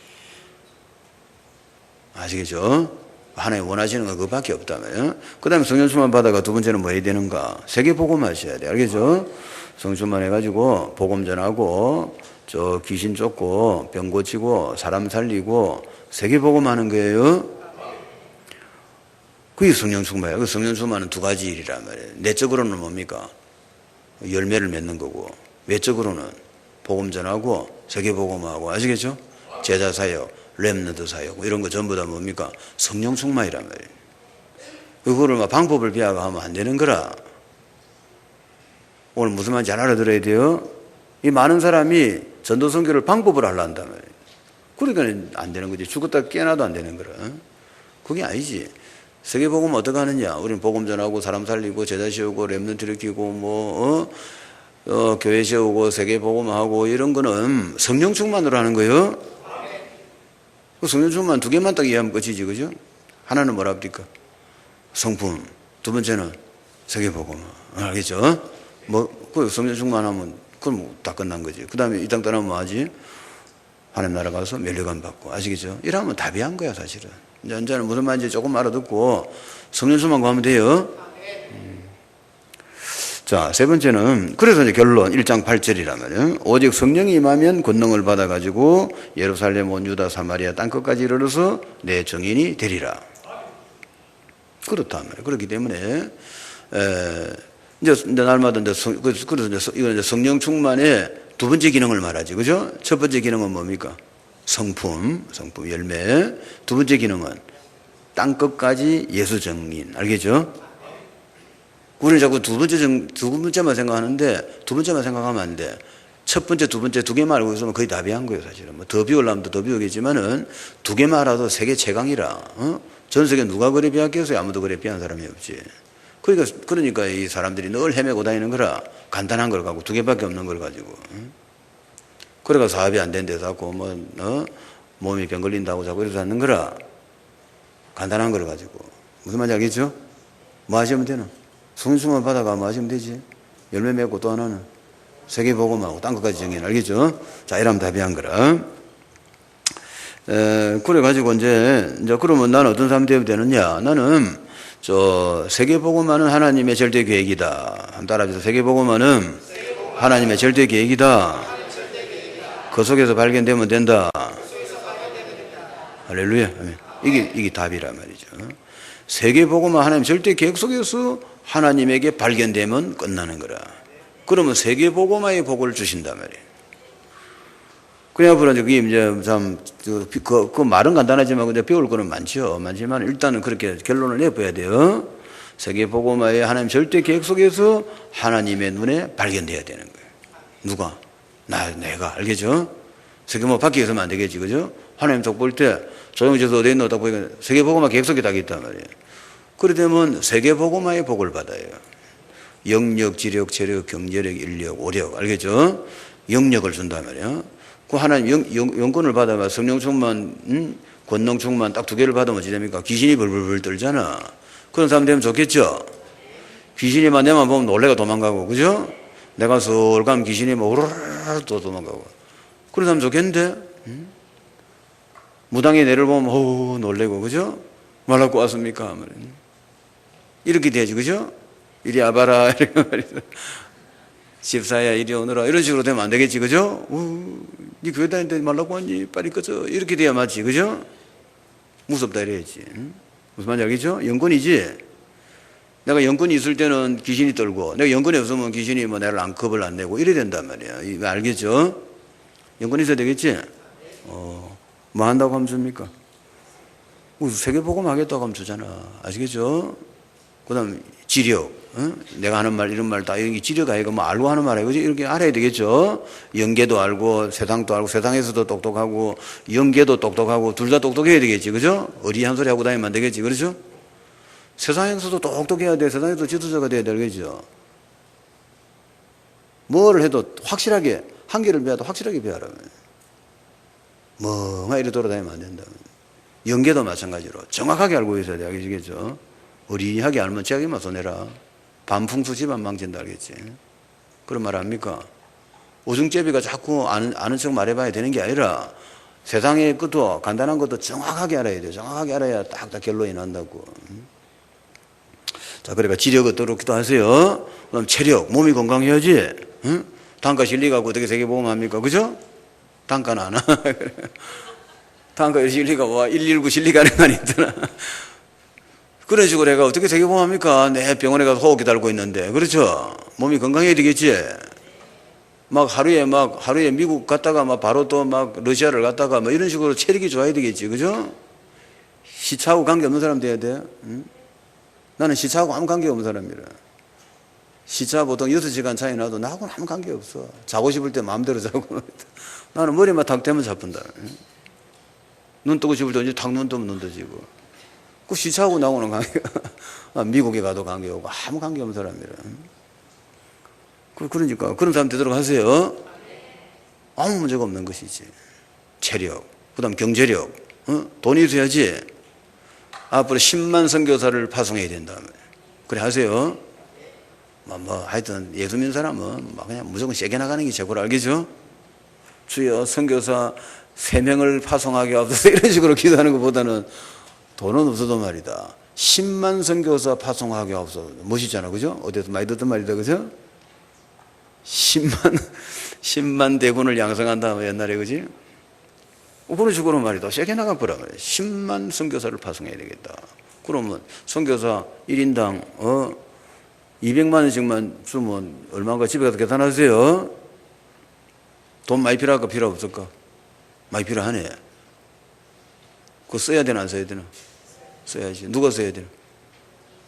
아시겠죠? 하나님 원하시는 건 그거밖에 없다며요. 그 다음에 성령수만 받아가 두 번째는 뭐 해야 되는가? 세계복음 하셔야 돼. 알겠죠? 성령수만 해가지고 복음 전하고 귀신 쫓고 병 고치고 사람 살리고 세계복음 하는 거예요. 그게 성령 충만이에요. 그 성령 충만은 2가지 일이란 말이에요. 내적으로는 뭡니까? 열매를 맺는 거고, 외적으로는 복음 전하고, 세계복음하고, 아시겠죠? 제자 사역, 렘너드 사역, 이런 거 전부 다 뭡니까? 성령 충만이란 말이에요. 그거를 막 방법을 비하고 하면 안 되는 거라. 오늘 무슨 말인지 잘 알아들어야 돼요. 이 많은 사람이 전도 선교를 방법을 하려 한단 말이에요. 그러니까 안 되는 거지. 죽었다 깨어나도 안 되는 거라. 그게 아니지. 세계복음 어떻게 하느냐? 우리는 복음 전하고 사람 살리고 제자 세우고 렘넌트 일으키고 교회 세우고 세계복음하고 이런 거는 성령 충만으로 하는 거예요. 그 성령 충만 2개만 딱 이해하면 끝이지, 그죠? 하나는 뭐라 합니까? 성품. 2번째는 세계복음. 알겠죠? 그 성령 충만하면 그럼 다 끝난 거지. 그 다음에 이 땅 떠나면 뭐 하지? 하나님 나라 가서 멸류관 받고. 아시겠죠? 이러면 답이 한 거야, 사실은. 이제는 무슨 말인지 조금 알아듣고 성령수만 구하면 돼요. 자, 세 번째는, 그래서 이제 결론 1장 8절이란 말이에요. 오직 성령이 임하면 권능을 받아가지고 예루살렘 온 유다 사마리아 땅끝까지 이르러서 내 증인이 되리라. 그렇단 말이에요. 그렇기 때문에, 이제 날마다 그래서 이제 성령 충만의 두 번째 기능을 말하지. 그죠? 첫 번째 기능은 뭡니까? 성품, 열매. 두 번째 기능은 땅끝까지 예수 증인. 알겠죠? 우리는 자꾸 두 번째만 생각하는데, 두 번째만 생각하면 안 돼. 첫 번째, 두 번째 두 개만 알고 있으면 거의 답이 한 거예요, 사실은. 뭐 더 비우려면 더 비우겠지만은 두 개만 알아도 세계 최강이라. 전 세계 누가 그래 비하겠어요? 아무도 그래 비한 사람이 없지. 그러니까 이 사람들이 늘 헤매고 다니는 거라. 간단한 걸 갖고 두 개밖에 없는 걸 가지고. 그래가 사업이 안 된대 자꾸 몸이 병 걸린다고 자꾸 이러서 하는 거라. 간단한 걸 가지고. 무슨 말인지 알겠죠? 뭐 하시면 되나? 성령충만 받아가 뭐 하시면 되지? 열매 맺고 또 하나는 세계 복음하고 땅끝까지 정인. 알겠죠? 자, 이러면 답이 한 거라. 그래가지고 이제 그러면 나는 어떤 사람 되어야 되느냐? 나는 세계 복음하는 하나님의 절대 계획이다. 한번 따라해서 세계 복음하는 하나님의 절대 계획이다. 그 속에서 발견되면 된다. 할렐루야. 이게 답이란 말이죠. 세계 복음은 하나님 절대 계획 속에서 하나님에게 발견되면 끝나는 거라. 그러면 세계 복음의 복을 주신단 말이에요. 그냥 앞으로 이제 참 그 말은 간단하지만 근데 배울 거는 많지만 일단은 그렇게 결론을 내봐야 돼요. 세계 복음의 하나님 절대 계획 속에서 하나님의 눈에 발견돼야 되는 거예요. 누가? 내가. 알겠죠? 세계 뭐 밖에 있으면 안 되겠지, 그죠? 하나님 딱 볼 때 조용해져서 어디 있노 딱 보니까 세계 복음화 계획 속에 딱 있단 말이에요. 그래 되면 세계 복음화의 복을 받아요. 영력, 지력, 체력, 경제력, 인력, 오력. 알겠죠? 영력을 준단 말이에요. 그 하나님 영권을 받아봐. 성령 충만, 권능 충만 딱 두 개를 받으면 어찌 됩니까? 귀신이 벌벌벌 떨잖아. 그런 사람 되면 좋겠죠? 귀신이만 내만 보면 놀래가 도망가고, 그죠? 내가 서울 가면 귀신이 뭐 우르르 또 도망가고. 그런 사람 좋겠는데? 무당의 내를 보면 놀래고, 그죠? 말라고 왔습니까? 이렇게 되지, 그죠? 이리 와봐라. 이렇게 말이죠. 집사야 이리 오너라. 이런 식으로 되면 안 되겠지, 그죠? 니 교회 다니는데 말라고 왔니? 빨리 꺼져. 이렇게 돼야 맞지, 그죠? 무섭다 이래야지. 무슨 말인지 알겠죠? 영권이지? 내가 영권이 있을 때는 귀신이 떨고, 내가 영권이 없으면 귀신이 뭐 나를 겁을 안 내고 이래야 된단 말이야. 이거 알겠죠? 영권이 있어야 되겠지? 뭐 한다고 하면 줍니까? 세계복음 하겠다고 하면 주잖아. 아시겠죠? 그 다음 지력. 내가 하는 말 이런 말 다 여기 지력 아이가 뭐 알고 하는 말 아이고 이렇게 알아야 되겠죠? 영계도 알고 세상도 알고 세상에서도 똑똑하고 영계도 똑똑하고 둘 다 똑똑해야 되겠지, 그죠? 어리한 소리 하고 다니면 안 되겠지, 그렇죠? 세상에서도 똑똑해야 돼. 세상에서도 지도자가 돼야 되겠죠. 뭐를 해도 확실하게 한계를 배워도 확실하게 배워라. 멍하게 이렇게 돌아다니면 안 된다. 영계도 마찬가지로 정확하게 알고 있어야 돼. 알겠죠? 어리하게 알면 제약이만 손해라. 반풍수 집안 망친다. 알겠지? 그런 말 합니까? 오중제비가 자꾸 아는 척 말해봐야 되는 게 아니라 세상의 것도 간단한 것도 정확하게 알아야 돼. 정확하게 알아야 딱딱 결론이 난다고. 자, 그러니까 지력 얻도록도 하세요. 그다음 체력, 몸이 건강해야지. 응? 단가 실리가고 어떻게 세계보험합니까? 그죠? 단가는 안 와. 단가 실리가 와 119 실리가는 거 아니더라. 그런 식으로 해가 어떻게 세계보험합니까? 내 병원에 가서 호흡기 달고 있는데. 그렇죠? 몸이 건강해야 되겠지? 하루에 미국 갔다가 바로 또 러시아를 갔다가 이런 식으로 체력이 좋아야 되겠지. 그죠? 시차하고 관계없는 사람 돼야 돼. 응? 나는 시차하고 아무 관계 없는 사람이라. 시차 보통 6시간 차이 나도 나하고는 아무 관계 없어. 자고 싶을 때 마음대로 자고. 나는 머리만 탁 대면 잡힌다. 눈 뜨고 싶을 때 이제 탁 눈 뜨면 눈 뜨지고. 그 시차하고 나하고는 관계가. 미국에 가도 관계없고 아무 관계 없는 사람이라. 그러니까 그런 사람 되도록 하세요. 아무 문제가 없는 것이지. 체력, 그 다음 경제력. 돈이 있어야지. 앞으로 10만 선교사를 파송해야 된다. 그래 하세요. 하여튼 예수 믿는 사람은 그냥 무조건 세게 나가는 게 최고로 알겠죠? 주여 선교사 3명을 파송하게 하옵소서 이런 식으로 기도하는 것보다는 돈은 없어도 말이다. 10만 선교사 파송하게 하옵소서. 멋있잖아, 그죠? 어디서 많이 듣던 말이다, 그죠? 10만 대군을 양성한다, 옛날에, 그지? 그런 식으로 말이다. 세게 나가버려 말이야. 10만 선교사를 파송해야 되겠다. 그러면 선교사 1인당 200만 원씩만 주면 얼마인가 집에 가서 계산하세요. 돈 많이 필요할까 필요 없을까? 많이 필요하네. 그거 써야 되나 안 써야 되나? 써야지. 누가 써야 되나?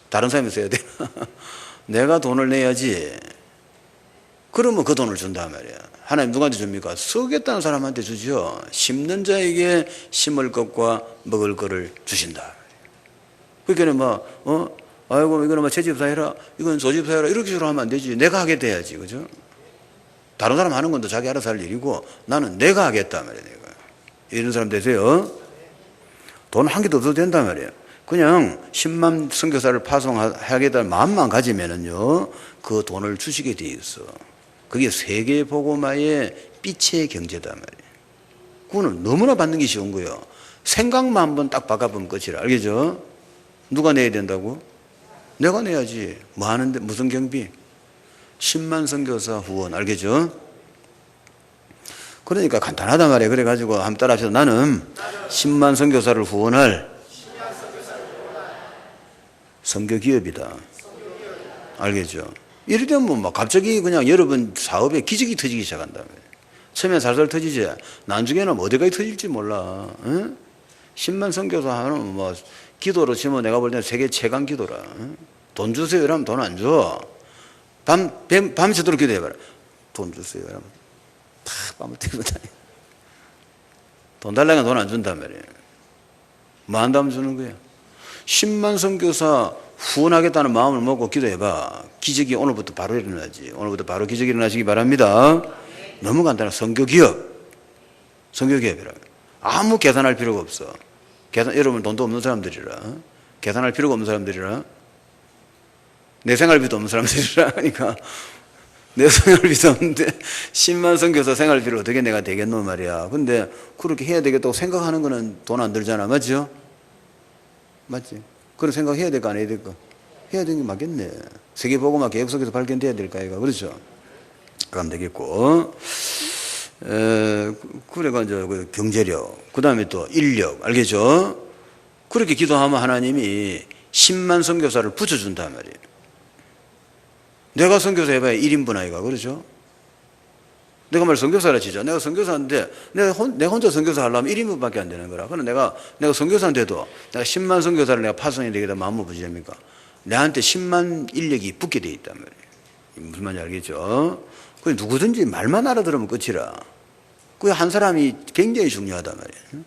다른 사람이 써야 되나? 내가 돈을 내야지. 그러면 그 돈을 준단 말이야. 하나님 누구한테 줍니까? 쓰겠다는 사람한테 주죠. 심는 자에게 심을 것과 먹을 것을 주신다. 그러니까 아이고 이거는 채집사 해라, 이건 조집사 해라, 이렇게 식으로 하면 안 되지. 내가 하게 돼야지, 그죠? 다른 사람 하는 건 또 자기 알아서 할 일이고 나는 내가 하겠다 말이야. 내가 이런 사람 되세요. 돈 한 개도 없어도 된단 말이에요. 그냥 10만 선교사를 파송하겠다는 마음만 가지면은요, 그 돈을 주시게 돼 있어. 그게 세계 복음화의 빛의 경제단 말이에요. 그거는 너무나 받는 게 쉬운 거예요. 생각만 한번 딱 바꿔보면 끝이라. 알겠죠? 누가 내야 된다고? 내가 내야지. 뭐 하는데, 무슨 경비? 10만 선교사 후원. 알겠죠? 그러니까 간단하단 말이에요. 그래가지고 한번 따라 하셔서 나는 10만 선교사를 후원할 선교기업이다. 알겠죠? 이럴 때면 막 갑자기 그냥 여러분 사업에 기적이 터지기 시작한다. 처음에 살살 터지지. 나중에는 어디까지 터질지 몰라. 응? 10만 선교사 하는 뭐 기도로 치면 내가 볼 때는 세계 최강 기도라. 응? 돈 주세요 이러면 돈 안 줘. 밤새도록 기도해봐라. 돈 주세요 이러면 탁 밤을 뛰고 다니. 돈 달라면 돈 안 준단 말이에요. 뭐 한다면 주는 거야. 10만 선교사 후원하겠다는 마음을 먹고 기도해봐. 기적이 오늘부터 바로 일어나지. 오늘부터 바로 기적이 일어나시기 바랍니다. 너무 간단해. 선교기업. 선교기업이라고. 아무 계산할 필요가 없어. 여러분 돈도 없는 사람들이라. 계산할 필요가 없는 사람들이라. 내 생활비도 없는 사람들이라. 그러니까 내 생활비도 없는데 10만 선교사 생활비를 어떻게 내가 되겠노 말이야. 근데 그렇게 해야 되겠다고 생각하는 거는 돈 안 들잖아. 맞죠? 맞지? 그런 생각 해야 될까 안 해야 될까? 해야 되는 게 맞겠네. 세계복음화 계획 속에서 발견돼야 될까 이거. 그렇죠? 그럼 되겠고. 그래가 이제 그 경제력, 그 다음에 또 인력, 알겠죠? 그렇게 기도하면 하나님이 10만 선교사를 붙여준단 말이에요. 내가 선교사 해봐야 1인분 아이가, 그렇죠? 내가 말 선교사라 치죠. 내가 선교사인데, 내가 혼자 선교사 하려면 1인분밖에 안 되는 거라. 그럼 내가 선교사인데도 내가 10만 선교사를 내가 파송해야 되겠다 마음을 부지합니까? 내한테 10만 인력이 붙게 돼 있단 말이에요. 무슨 말인지 알겠죠? 그 누구든지 말만 알아들으면 끝이라. 그 한 사람이 굉장히 중요하단 말이에요.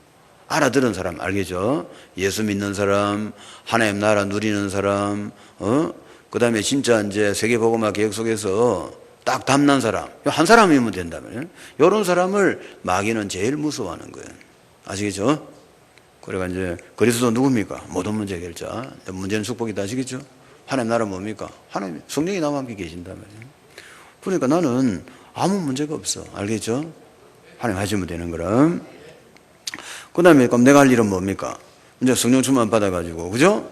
알아들은 사람, 알겠죠? 예수 믿는 사람, 하나님 나라 누리는 사람, 그 다음에 진짜 이제 세계복음화 계획 속에서 딱 담난 사람, 한 사람이면 된다면, 이런 사람을 마귀는 제일 무서워하는 거예요. 아시겠죠? 그래가 이제 그리스도 누굽니까? 모든 문제 해결자. 문제는 축복이다. 아시겠죠? 하나님 나라 뭡니까? 하나님, 성령이 나와 함께 계신단 말이에요. 그러니까 나는 아무 문제가 없어. 알겠죠? 하나님 하시면 되는 거라. 그 다음에 그럼 내가 할 일은 뭡니까? 이제 성령 충만 받아가지고, 그죠?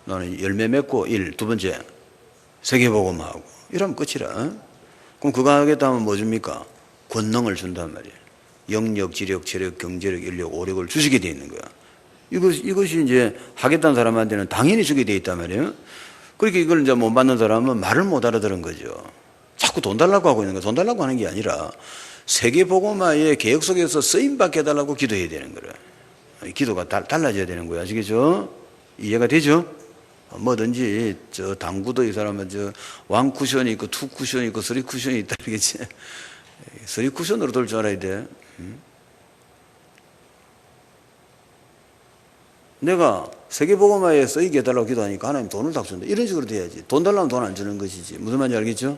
나는 열매 맺고 두 번째, 세계복음하고 이러면 끝이라. 그럼 그거 하겠다 하면 뭐 줍니까? 권능을 준단 말이에요. 영력, 지력, 체력, 경제력, 인력, 오력을 주시게 돼 있는 거야. 이것이 이제 하겠다는 사람한테는 당연히 주게 돼 있단 말이에요. 그렇게 이걸 이제 못 받는 사람은 말을 못 알아들은 거죠. 자꾸 돈 달라고 하고 있는 거야. 돈 달라고 하는 게 아니라 세계복음화의 계획 속에서 쓰임받게 해달라고 기도해야 되는 거야. 기도가 달라져야 되는 거야. 아시겠죠? 이해가 되죠? 뭐든지 저 당구도 이 사람은 저 원 쿠션이 있고 투 쿠션이 있고 쓰리 쿠션이 있다 그러겠지. 쓰리 쿠션으로 돌 줄 알아야 돼. 내가 세계복음화에 쓰이게 해달라고 기도하니까 하나님 돈을 딱 준다. 이런 식으로 돼야지. 돈 달라면 돈 안 주는 것이지. 무슨 말인지 알겠죠?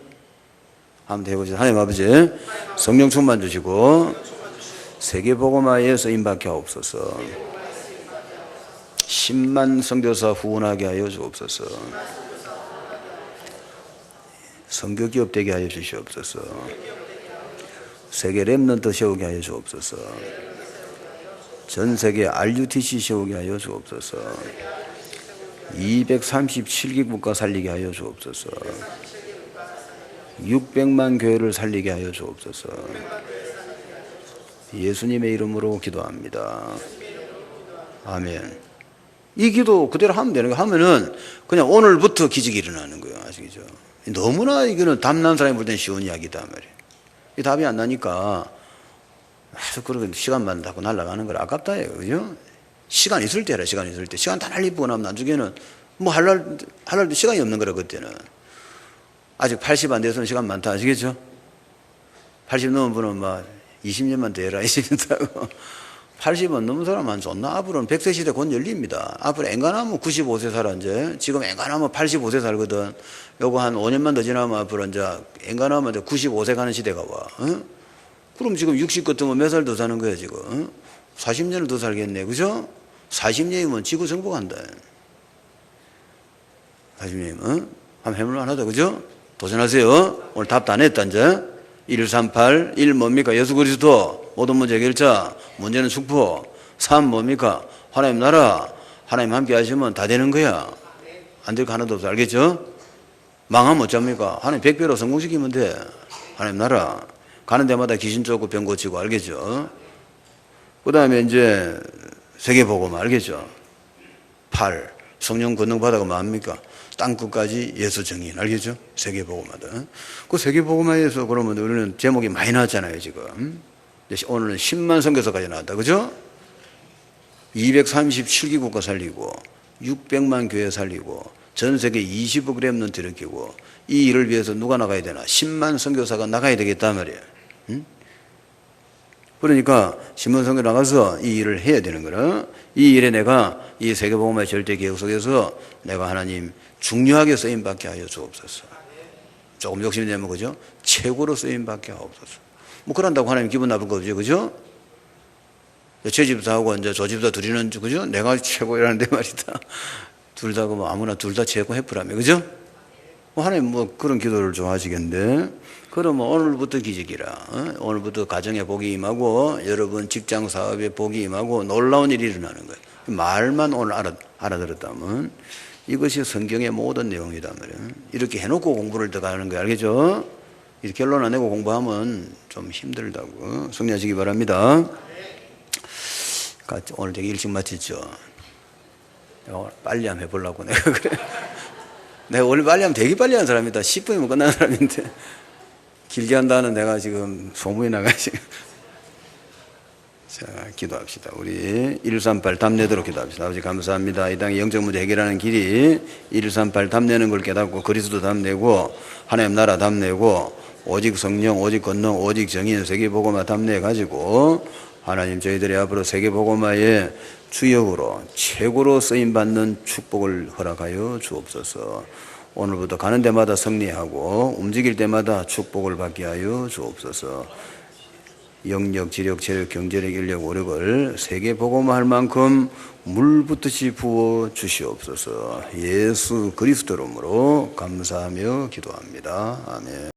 한번 해보죠. 하나님 아버지 성령 충만 주시고 세계복음화에 쓰임받게 하옵소서. 10만 선교사 후원하게 하여 주옵소서. 선교기업 되게 하여 주시옵소서. 세계 렘넌트 세우게 하여 주옵소서. 전 세계 RUTC 세우게 하여 주옵소서. 237개 국가 살리게 하여 주옵소서. 600만 교회를 살리게 하여 주옵소서. 예수님의 이름으로 기도합니다. 아멘. 이 기도 그대로 하면 되는 거예요. 하면은 그냥 오늘부터 기적이 일어나는 거예요. 아시겠죠? 너무나 이거는 답난 사람이 볼 땐 쉬운 이야기다 말이에요. 이 답이 안 나니까 계속 그렇게 시간만 갖고 날아가는 걸 아깝다 해요. 그죠? 시간 있을 때 해라. 시간 있을 때. 시간 다 날리고 나면 나중에는 뭐 할날도 시간이 없는 거라 그때는. 아직 80 안 돼서는 시간 많다. 아시겠죠? 80 넘은 분은 막 20년만 더 해라. 20년 하고. 80은 넘은 사람은 좋나? 앞으로는 100세 시대 곧 열립니다. 앞으로 엔간하면 95세 살아, 이제. 지금 엔간하면 85세 살거든. 요거 한 5년만 더 지나면 앞으로 이제 엔간하면 95세 가는 시대가 와. 어? 그럼 지금 60 같으면 몇 살 더 사는 거야, 지금? 어? 40년을 더 살겠네. 그죠? 40년이면 지구 정복한다. 40년이면. 어? 한번 해볼만 하다. 그죠? 도전하세요. 오늘 답도 안 했다, 이제. 138, 1 뭡니까? 예수 그리스도, 모든 문제 해결자, 문제는 축복. 3 뭡니까? 하나님 나라, 하나님 함께 하시면 다 되는 거야. 안 될 거 하나도 없어. 알겠죠? 망하면 어쩝니까? 하나님 100배로 성공시키면 돼. 하나님 나라. 가는 데마다 귀신 쫓고 병 고치고. 알겠죠? 그 다음에 이제 세계복음. 알겠죠? 8, 성령 권능 받아가 뭐합니까? 땅끝까지 예수 증인. 알겠죠? 세계복음화다. 그 세계복음화에서 그러면 우리는 제목이 많이 나왔잖아요, 지금. 오늘은 10만 선교사까지 나왔다. 그죠? 237개 국가 살리고, 600만 교회 살리고, 전 세계 20억 렘넌트 일으키고, 이 일을 위해서 누가 나가야 되나? 10만 선교사가 나가야 되겠단 말이에요. 응? 그러니까 10만 선교 나가서 이 일을 해야 되는 거라. 이 일에 내가 이 세계복음화의 절대 계획 속에서 내가 하나님 중요하게 쓰임받게 하여 주옵소서. 조금 욕심이 내면 그죠? 최고로 쓰임받게 하옵소서. 뭐 그런다고 하나님 기분 나쁜 거 없죠, 그죠? 제 집사하고 이제 저 집사 둘이는 그죠? 내가 최고라는데 말이다. 둘 다 뭐 아무나 둘 다 최고 해프라며, 그죠? 뭐 하나님 뭐 그런 기도를 좋아하시겠는데. 그러면 오늘부터 기적이라. 어? 오늘부터 가정에 복이 임하고 여러분 직장 사업에 복이 임하고 놀라운 일이 일어나는 거예요. 말만 오늘 알아들었다면 이것이 성경의 모든 내용이다 말이에요. 이렇게 해놓고 공부를 더 가는 거예요. 알겠죠? 이렇게 결론 안 내고 공부하면 좀 힘들다고. 승리하시기 바랍니다. 오늘 되게 일찍 마쳤죠. 내가 빨리 한번 해보려고 내가 그래. 내가 원래 빨리 하면 되게 빨리 하는 사람이다. 10분이면 끝나는 사람인데 길게 한다는 내가 지금 소문이 나가지고. 자, 기도합시다. 우리 138 답내도록 기도합시다. 아버지 감사합니다. 이 땅의 영적 문제 해결하는 길이 138 답내는 걸 깨닫고 그리스도 답내고 하나님 나라 답내고 오직 성령, 오직 권능, 오직 정인, 세계복음화 답내 가지고 하나님 저희들이 앞으로 세계복음화의 주역으로 최고로 쓰임받는 축복을 허락하여 주옵소서. 오늘부터 가는 데마다 승리하고 움직일 때마다 축복을 받게 하여 주옵소서. 영력, 지력, 체력, 경제력, 인력, 오력을 세계복음화할 만큼 물붓듯이 부어 주시옵소서. 예수 그리스도 이름으로 감사하며 기도합니다. 아멘.